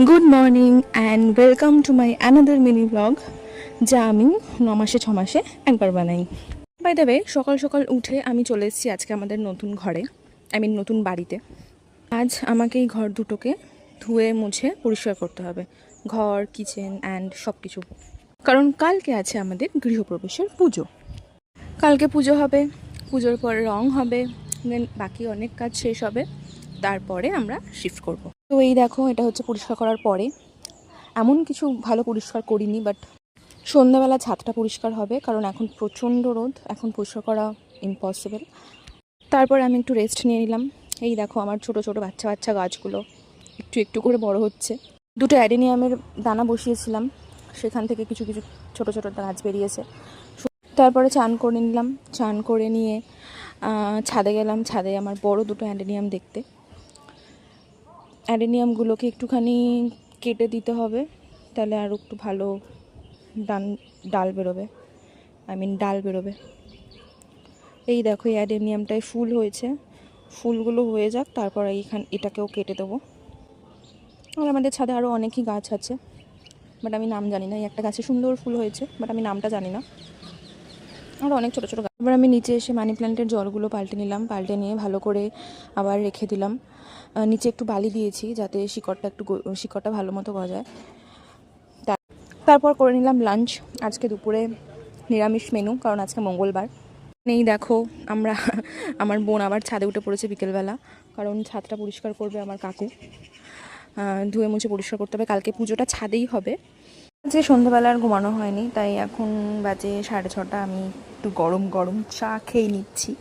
Good morning and welcome to my another mini blog, যা আমি 9 মাসে 6 মাসে একবার বানাই। বাই দ্য ওয়ে, সকাল সকাল উঠে আমি চলে এসেছি আজকে আমাদের নতুন ঘরে, নতুন বাড়িতে। আজ আমাকে এই ঘর দুটোকে ধুয়ে মুছে পরিষ্কার করতে হবে, ঘর, কিচেন অ্যান্ড সব কিছু। কারণ কালকে আছে আমাদের গৃহপ্রবেশের পুজো। কালকে পুজো হবে, পুজোর পর রং হবে, দেন বাকি অনেক কাজ শেষ হবে, তারপরে আমরা শিফট করব। তো এই দেখো, এটা হচ্ছে পরিষ্কার করার পরে। এমন কিছু ভালো পরিষ্কার করিনি, বাট সন্ধ্যাবেলা ছাদটা পরিষ্কার হবে, কারণ এখন প্রচণ্ড রোদ, এখন পরিষ্কার করা ইম্পসিবল। তারপর আমি একটু রেস্ট নিয়ে নিলাম। এই দেখো আমার ছোট ছোট বাচ্চা বাচ্চা গাছগুলো একটু একটু করে বড় হচ্ছে। দুটো অ্যাডেনিয়ামের দানা বসিয়েছিলাম, সেখান থেকে কিছু কিছু ছোট ছোট গাছ বেরিয়েছে। তারপরে চান করে নিলাম, চান করে নিয়ে ছাদে গেলাম। ছাদে আমার বড় দুটো অ্যাডেনিয়াম দেখতে। অ্যাডেনিয়ামগুলোকে একটুখানি কেটে দিতে হবে, তাহলে আরও একটু ভালো ডাল বেরোবে, ডাল বেরোবে। এই দেখো, এই অ্যাডেনিয়ামটায় ফুল হয়েছে, ফুলগুলো হয়ে যাক, তারপর এটাকেও কেটে দেবো। আর আমাদের ছাদে আরও অনেকই গাছ আছে, বাট আমি নাম জানি না। এই একটা গাছে সুন্দর ফুল হয়েছে, বাট আমি নামটা জানি না। আর অনেক ছোটো ছোটো গাছ। এবার আমি নিচে এসে মানি প্ল্যান্টের জলগুলো পাল্টে নিলাম, পাল্টে নিয়ে ভালো করে আবার রেখে দিলাম। নিচে একটু বালি দিয়েছি যাতে শিকড়টা ভালো মতো গজায়। তারপর করে নিলাম লাঞ্চ। আজকে দুপুরে নিরামিষ মেনু, কারণ আজকে মঙ্গলবার। এই দেখো, আমার বোন আবার ছাদে উঠে পড়েছে বিকেলবেলা, কারণ ছাদটা পরিষ্কার করবে আমার কাকু। ধুয়ে মুছে পরিষ্কার করতে হবে, কালকে পুজোটা ছাদেই হবে। যে সন্ধ্যাবেলা আর ঘুমানো হয়নি, তাই এখন বাজে 6:30। আমি একটু গরম গরম চা খেয়ে নিচ্ছি।